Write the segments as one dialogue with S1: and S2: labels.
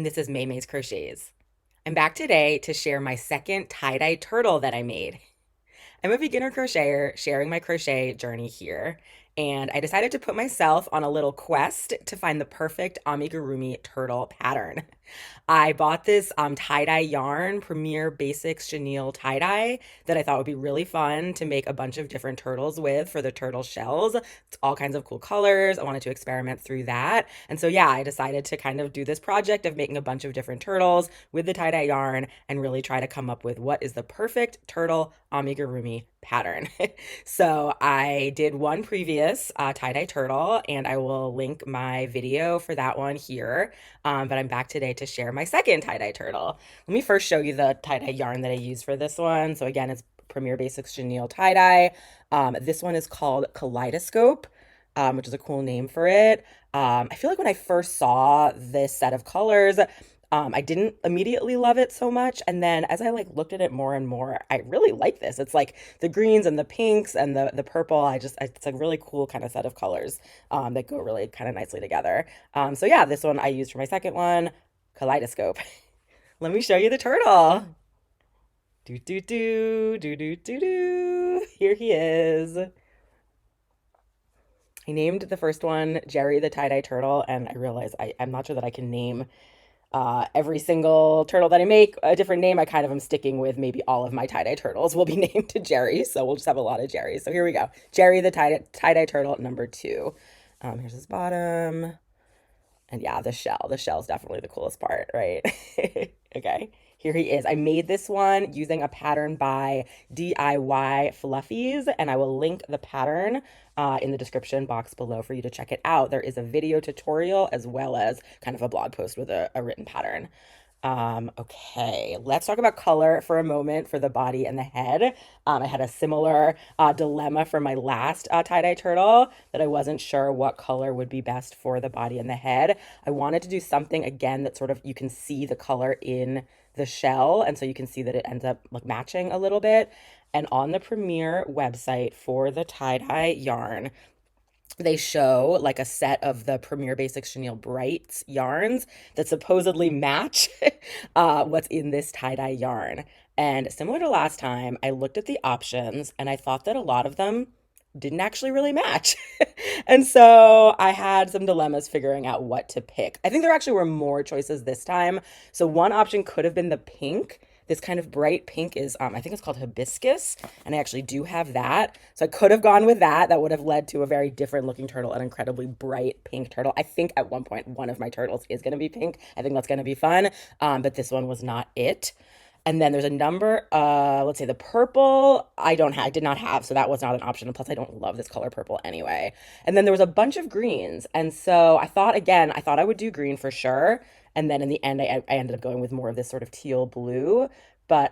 S1: this is May's Crochets. I'm back today to share my second tie-dye turtle that I made. I'm a beginner crocheter sharing my crochet journey here, and I decided to put myself on a little quest to find the perfect amigurumi turtle pattern. I bought this tie-dye yarn, Premier Basics Chenille tie-dye, that I thought would be really fun to make a bunch of different turtles with for the turtle shells. It's all kinds of cool colors. I wanted to experiment through that. And so, yeah, I decided to kind of do this project of making a bunch of different turtles with the tie-dye yarn and really try to come up with what is the perfect turtle amigurumi pattern. So I did one previous tie-dye turtle, and I will link my video for that one here. But I'm back today to share my second tie-dye turtle. Let me first show you the tie-dye yarn that I used for this one. So again, it's Premier Basics Chenille tie-dye. This one is called Kaleidoscope, which is a cool name for it. I feel like when I first saw this set of colors, I didn't immediately love it so much. And then as I like looked at it more and more, I really like this. It's like the greens and the pinks and the purple. It's a really cool kind of set of colors that go really kind of nicely together. So yeah, this one I used for my second one, Kaleidoscope. Let me show you the turtle. Do do do do do do do. Here he is. I named the first one Jerry the tie-dye turtle, and I realized I'm not sure that I can name every single turtle that I make a different name. I kind of am sticking with maybe all of my tie-dye turtles will be named to Jerry, so we'll just have a lot of Jerrys. So here we go. Jerry the tie-dye turtle number 2. Here's his bottom. And yeah, the shell. The shell is definitely the coolest part, right? Okay, here he is. I made this one using a pattern by DIY Fluffies, and I will link the pattern in the description box below for you to check it out. There is a video tutorial as well as kind of a blog post with a written pattern. Okay, let's talk about color for a moment for the body and the head. I had a similar dilemma for my last tie-dye turtle that I wasn't sure what color would be best for the body and the head. I wanted to do something again that sort of you can see the color in the shell, and so you can see that it ends up like matching a little bit. And on the Premier website for the tie-dye yarn, they show like a set of the Premier Basics Chenille Brights yarns that supposedly match what's in this tie-dye yarn. And similar to last time, I looked at the options and I thought that a lot of them didn't actually really match. And so I had some dilemmas figuring out what to pick. I think there actually were more choices this time. So one option could have been the pink. This kind of bright pink is, I think it's called hibiscus, and I actually do have that. So I could have gone with that. That would have led to a very different looking turtle, an incredibly bright pink turtle. I think at one point, one of my turtles is going to be pink. I think that's going to be fun, but this one was not it. And then there's a number, let's say the purple, I did not have, so that was not an option. And plus, I don't love this color purple anyway. And then there was a bunch of greens. And so I thought I would do green for sure. And then in the end, I ended up going with more of this sort of teal blue. But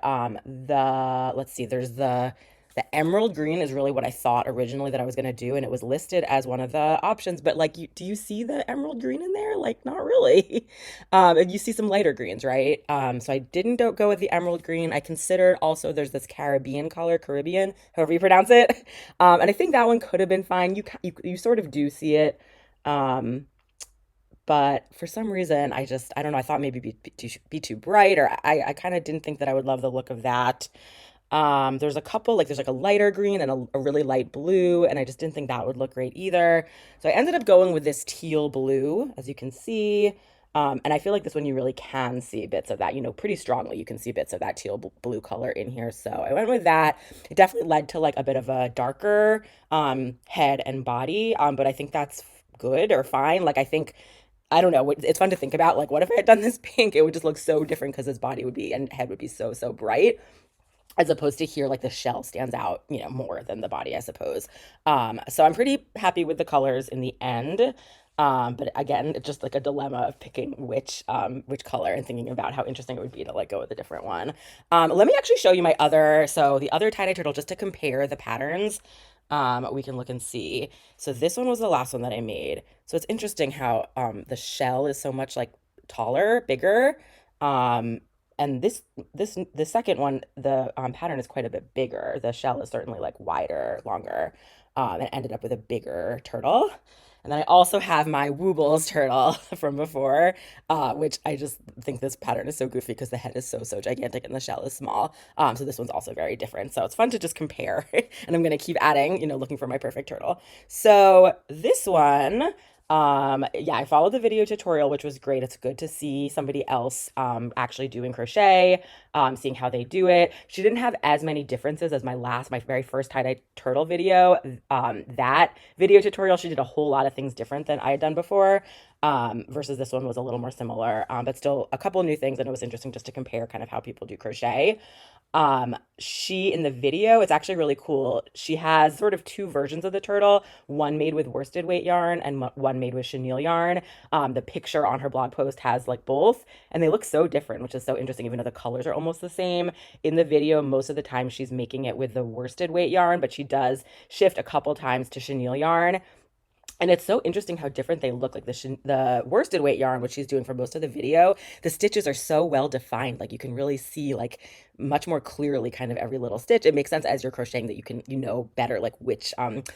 S1: let's see, there's the emerald green is really what I thought originally that I was going to do, and it was listed as one of the options. But like, do you see the emerald green in there? Like, not really. And you see some lighter greens, right? So I didn't go with the emerald green. I considered also there's this Caribbean color, Caribbean, however you pronounce it. And I think that one could have been fine. You sort of do see it. But for some reason, I don't know, I thought maybe be too bright, or I kind of didn't think that I would love the look of that. There's a couple, like there's like a lighter green and a really light blue, and I just didn't think that would look great either. So I ended up going with this teal blue, as you can see. And I feel like this one you really can see bits of that, pretty strongly. You can see bits of that teal blue color in here. So I went with that. It definitely led to like a bit of a darker head and body, but I think that's good or fine. Like I don't know, it's fun to think about, like, what if I had done this pink? It would just look so different because his body would be and head would be so, so bright, as opposed to here, like the shell stands out, more than the body, I suppose. So I'm pretty happy with the colors in the end. But again, it's just like a dilemma of picking which color and thinking about how interesting it would be to like go with a different one. Let me actually show you the other tie-dye turtle, just to compare the patterns. We can look and see. So this one was the last one that I made. So it's interesting how the shell is so much like taller, bigger. And the second one, the pattern is quite a bit bigger. The shell is certainly like wider, longer, and ended up with a bigger turtle. And then I also have my Woobles turtle from before, which I just think this pattern is so goofy because the head is so gigantic and the shell is small. So this one's also very different. So it's fun to just compare. And I'm gonna keep adding, looking for my perfect turtle. So this one, yeah, I followed the video tutorial, which was great. It's good to see somebody else actually doing crochet, seeing how they do it. She didn't have as many differences as my very first tie-dye turtle video. That video tutorial, she did a whole lot of things different than I had done before, versus this one was a little more similar, but still a couple new things, and it was interesting just to compare kind of how people do crochet. She in the video, it's actually really cool. She has sort of two versions of the turtle, one made with worsted weight yarn and one made with chenille yarn. The picture on her blog post has like both, and they look so different, which is so interesting, even though the colors are almost the same. In the video, most of the time she's making it with the worsted weight yarn, but she does shift a couple times to chenille yarn. And it's so interesting how different they look. Like the worsted weight yarn, which she's doing for most of the video, the stitches are so well defined. Like you can really see like much more clearly kind of every little stitch. It makes sense as you're crocheting that you know better like which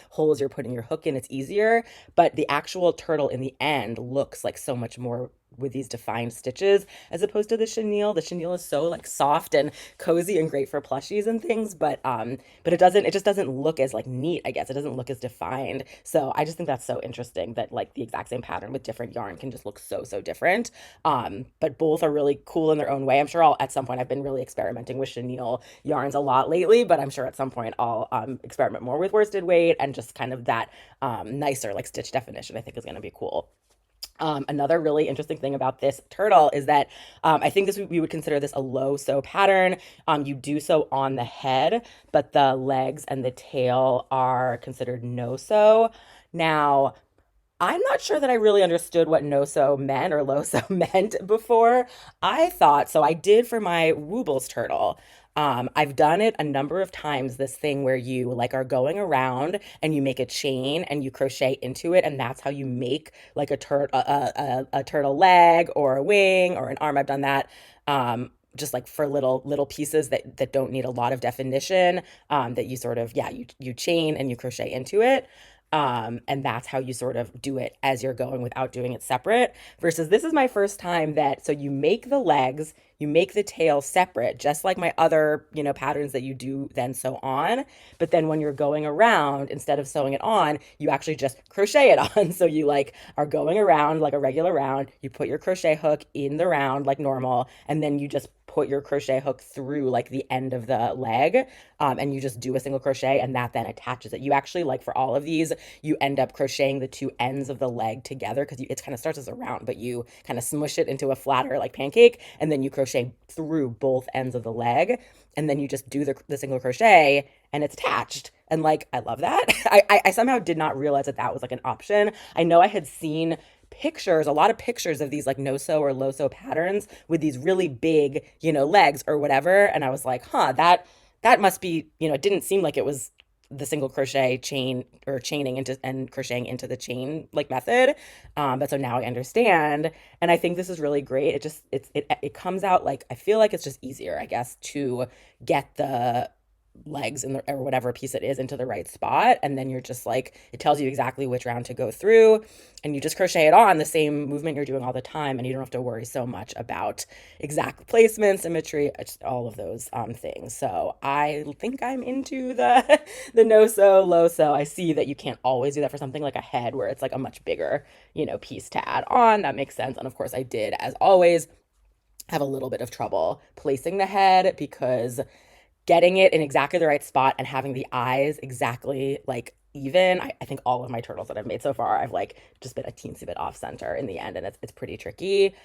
S1: holes you're putting your hook in. It's easier, but the actual turtle in the end looks like so much more with these defined stitches as opposed to the chenille. The chenille is so like soft and cozy and great for plushies and things, but it just doesn't look as like neat, I guess. It doesn't look as defined. So I just think that's so interesting that like the exact same pattern with different yarn can just look so different. But both are really cool in their own way. I'm sure at some point I've been really experimenting with chenille yarns a lot lately, but I'm sure at some point I'll experiment more with worsted weight, and just kind of that nicer like stitch definition I think is going to be cool. Another really interesting thing about this turtle is that I think we would consider this a low sew pattern. You do sew on the head, but the legs and the tail are considered no sew. Now, I'm not sure that I really understood what no sew meant or low sew meant before. I thought so. I did for my Woobles turtle. I've done it a number of times, this thing where you like are going around and you make a chain and you crochet into it, and that's how you make like a turtle leg or a wing or an arm. I've done that. Just like for little pieces that don't need a lot of definition, that you sort of, yeah, you chain and you crochet into it. And that's how you sort of do it as you're going without doing it separate. Versus this is my first time so you make the legs, you make the tail separate, just like my other, patterns that you do then sew on. But then when you're going around, instead of sewing it on, you actually just crochet it on. So you like are going around like a regular round, you put your crochet hook in the round like normal, and then you just put your crochet hook through like the end of the leg, and you just do a single crochet, and that then attaches it. You actually like for all of these, you end up crocheting the two ends of the leg together because it kind of starts as a round, but you kind of smush it into a flatter like pancake, and then you crochet through both ends of the leg, and then you just do the single crochet and it's attached. And like I love that. I somehow did not realize that was like an option. I know I had seen a lot of pictures of these like no sew or low sew patterns with these really big, legs or whatever, and I was like, huh, that must be, it didn't seem like it was the single crochet chain or chaining into and crocheting into the chain like method. But so now I understand, and I think this is really great. It comes out like I feel like it's just easier, I guess, to get the legs or whatever piece it is into the right spot, and then you're just like it tells you exactly which round to go through, and you just crochet it on the same movement you're doing all the time, and you don't have to worry so much about exact placement, symmetry, just all of those things. So I think I'm into the the no sew low sew. I see that you can't always do that for something like a head where it's like a much bigger piece to add on. That makes sense. And of course I did, as always, have a little bit of trouble placing the head because getting it in exactly the right spot and having the eyes exactly like even. I think all of my turtles that I've made so far, I've like just been a teensy bit off center in the end, and it's pretty tricky.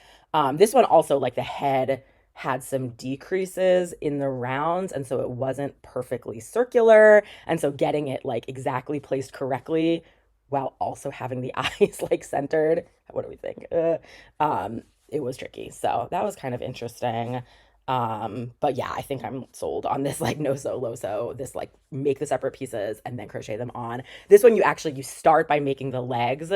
S1: This one also, like the head had some decreases in the rounds, and so it wasn't perfectly circular. And so getting it like exactly placed correctly while also having the eyes like centered, what do we think? It was tricky. So that was kind of interesting. But yeah, I think I'm sold on this like no sew, low sew, this like make the separate pieces and then crochet them on. This one you start by making the legs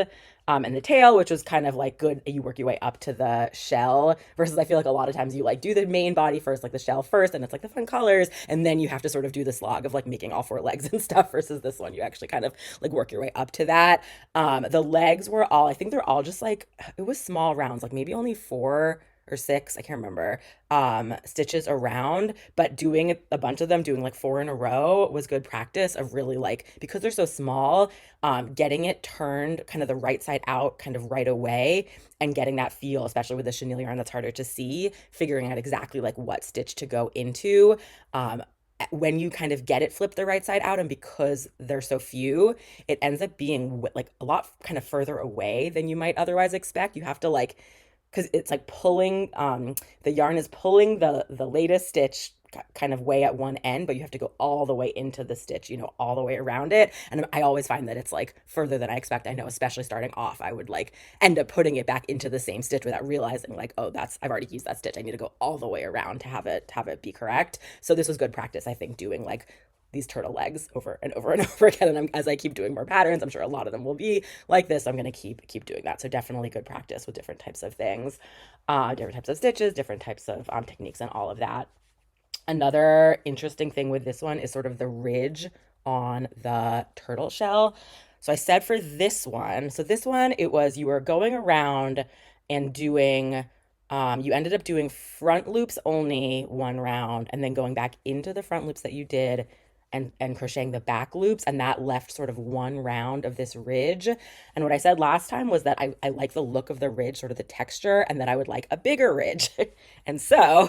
S1: and the tail, which was kind of like good. You work your way up to the shell versus I feel like a lot of times you like do the main body first, like the shell first, and it's like the fun colors, and then you have to sort of do the slog of like making all four legs and stuff versus this one. You actually kind of like work your way up to that. The legs were all, I think they're all just like, it was small rounds, like maybe only four or six, I can't remember, stitches around, but doing a bunch of them, doing like four in a row was good practice of really like, because they're so small, getting it turned kind of the right side out kind of right away and getting that feel, especially with the chenille yarn that's harder to see, figuring out exactly like what stitch to go into. When you kind of get it flipped the right side out, and because they're so few, it ends up being like a lot kind of further away than you might otherwise expect. You have to like, because it's like pulling the yarn is pulling the latest stitch kind of way at one end, but you have to go all the way into the stitch, you know, all the way around it. And I always find that it's like further than I expect. I know, especially starting off, I would like end up putting it back into the same stitch without realizing like, oh, that's, I've already used that stitch. I need to go all the way around to have it be correct. So this was good practice, I think, doing like these turtle legs over and over and over again. And as I keep doing more patterns, I'm sure a lot of them will be like this. I'm going to keep doing that. So definitely good practice with different types of things, different types of stitches, different types of techniques and all of that. Another interesting thing with this one is sort of the ridge on the turtle shell. So I said for this one, so this one, it was you were going around and doing, you ended up doing front loops only one round and then going back into the front loops that you did and crocheting the back loops, and that left sort of one round of this ridge. And what I said last time was that I like the look of the ridge, sort of the texture, and that I would like a bigger ridge. And so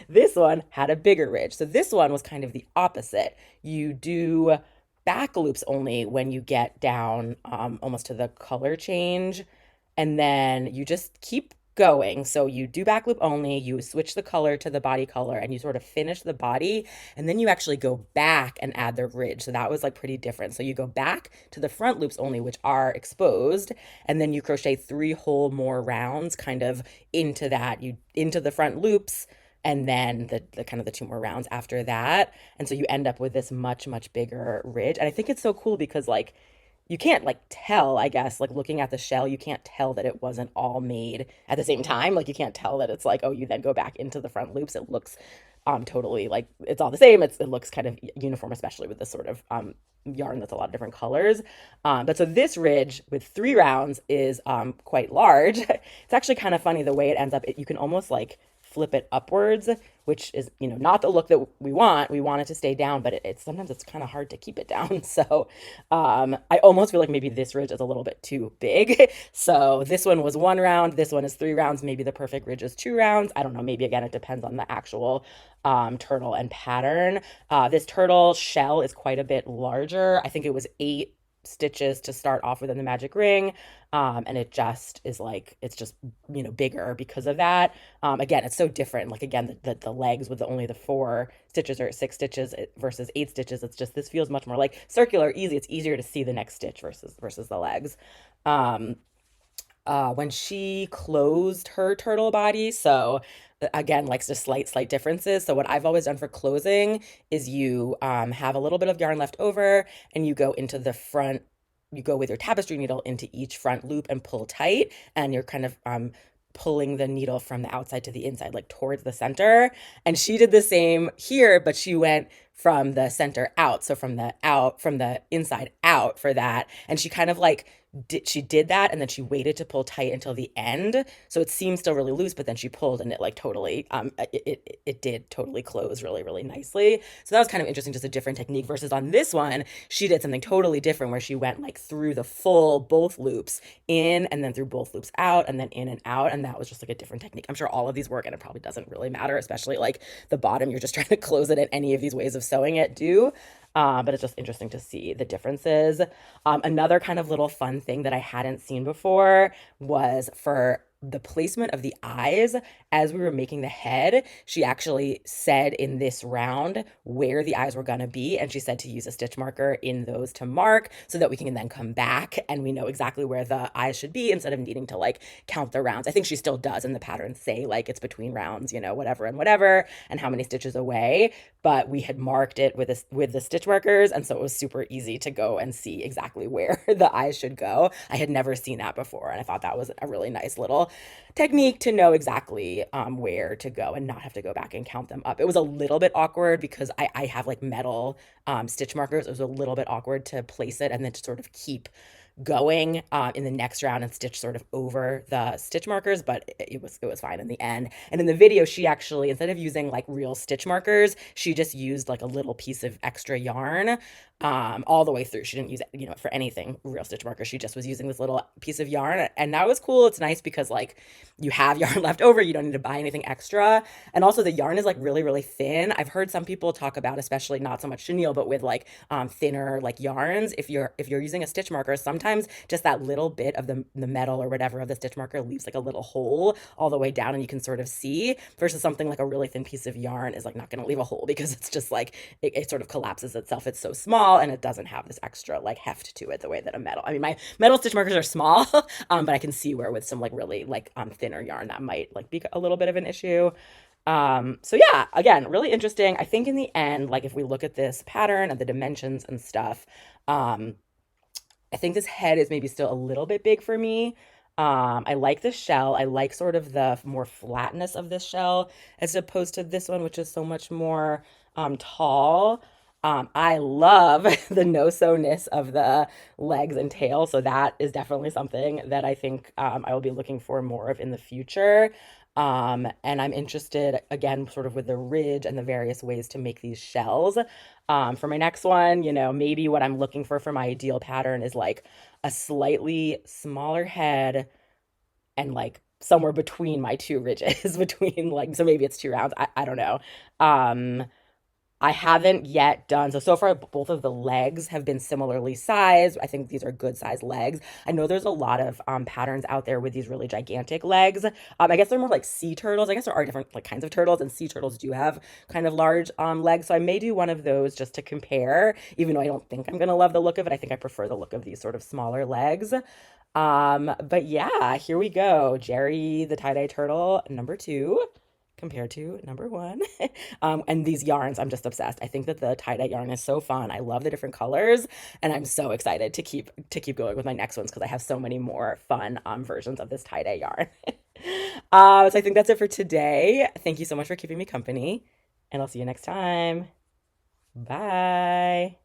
S1: this one had a bigger ridge. So this one was kind of the opposite. You do back loops only when you get down almost to the color change, and then you just keep going. So you do back loop only, you switch the color to the body color, and you sort of finish the body, and then you actually go back and add the ridge. So that was like pretty different. So you go back to the front loops only, which are exposed, and then you crochet three whole more rounds kind of into that, you into the front loops, and then the kind of the two more rounds after that. And so you end up with this much bigger ridge. And I think it's so cool because like you can't like tell, I guess, like looking at the shell, you can't tell that it wasn't all made at the same time. Like you can't tell that it's like, oh, you then go back into the front loops. It looks totally like it's all the same. It looks kind of uniform, especially with this sort of yarn that's a lot of different colors. But so this ridge with three rounds is quite large. It's actually kind of funny the way it ends up. You can almost like flip it upwards, which is, you know, not the look that we want. We want it to stay down, but it's sometimes it's kind of hard to keep it down. So I almost feel like maybe this ridge is a little bit too big. So this one was one round. This one is three rounds. Maybe the perfect ridge is two rounds. I don't know. Maybe again, it depends on the actual turtle and pattern. This turtle shell is quite a bit larger. I think it was 8 stitches to start off within the magic ring, and it just is like it's just, you know, bigger because of that. Again, it's so different, like again the legs with only the 4 stitches or 6 stitches versus 8 stitches. It's just, this feels much more like circular, easy. It's easier to see the next stitch versus the legs. When she closed her turtle body, so again, like just slight differences. So what I've always done for closing is you have a little bit of yarn left over and you go into the front, you go with your tapestry needle into each front loop and pull tight, and you're kind of pulling the needle from the outside to the inside, like towards the center. And she did the same here, but she went from the center out. So from the inside out for that. And she kind of like she did that, and then she waited to pull tight until the end. So it seems still really loose, but then she pulled and it like totally, it did totally close really nicely. So that was kind of interesting, just a different technique versus on this one, she did something totally different where she went like through the full, both loops in and then through both loops out and then in and out. And that was just like a different technique. I'm sure all of these work and it probably doesn't really matter, especially like the bottom, you're just trying to close it, and any of these ways of sewing it do. But it's just interesting to see the differences. Another kind of little fun thing that I hadn't seen before was for the placement of the eyes as we were making the head, she actually said in this round where the eyes were going to be. And she said to use a stitch marker in those to mark so that we can then come back and we know exactly where the eyes should be instead of needing to like count the rounds. I think she still does in the pattern say like it's between rounds, you know, whatever and whatever, and how many stitches away. But we had marked it with the stitch markers, and so it was super easy to go and see exactly where the eyes should go. I had never seen that before, and I thought that was a really nice little technique to know exactly where to go and not have to go back and count them up. It was a little bit awkward because I have like metal stitch markers. It was a little bit awkward to place it and then to sort of keep going in the next round and stitch sort of over the stitch markers, but it was fine in the end. And in the video, she actually, instead of using like real stitch markers, she just used like a little piece of extra yarn all the way through. She didn't use it, you know, for anything real stitch markers. She just was using this little piece of yarn, and that was cool. It's nice because like you have yarn left over, you don't need to buy anything extra, and also the yarn is like really really thin. I've heard some people talk about, especially not so much chenille, but with like thinner like yarns, if you're using a stitch marker, sometimes just that little bit of the metal or whatever of the stitch marker leaves like a little hole all the way down and you can sort of see, versus something like a really thin piece of yarn is like not going to leave a hole because it's just like it sort of collapses itself. It's so small and it doesn't have this extra like heft to it the way that a metal, I mean, my metal stitch markers are small, but I can see where with some like really like thinner yarn that might like be a little bit of an issue. So yeah, again, really interesting. I think in the end, like if we look at this pattern and the dimensions and stuff, I think this head is maybe still a little bit big for me. I like the shell. I like sort of the more flatness of this shell as opposed to this one, which is so much more tall. I love the no-sew-ness of the legs and tail, so that is definitely something that I think I will be looking for more of in the future. And I'm interested, again, sort of with the ridge and the various ways to make these shells. For my next one, you know, maybe what I'm looking for my ideal pattern is like a slightly smaller head and like somewhere between my two ridges, between like, so maybe it's two rounds. I don't know. Um, I haven't yet done so far both of the legs have been similarly sized. I think these are good sized legs. I know there's a lot of patterns out there with these really gigantic legs. I guess they're more like sea turtles. I guess there are different like kinds of turtles, and sea turtles do have kind of large legs. So I may do one of those just to compare, even though I don't think I'm gonna love the look of it. I think I prefer the look of these sort of smaller legs. But yeah, here we go. Jerry the tie-dye turtle number 2 compared to number 1. And these yarns, I'm just obsessed. I think that the tie-dye yarn is so fun. I love the different colors, and I'm so excited to keep going with my next ones because I have so many more fun versions of this tie-dye yarn. So I think that's it for today. Thank you so much for keeping me company, and I'll see you next time. Bye.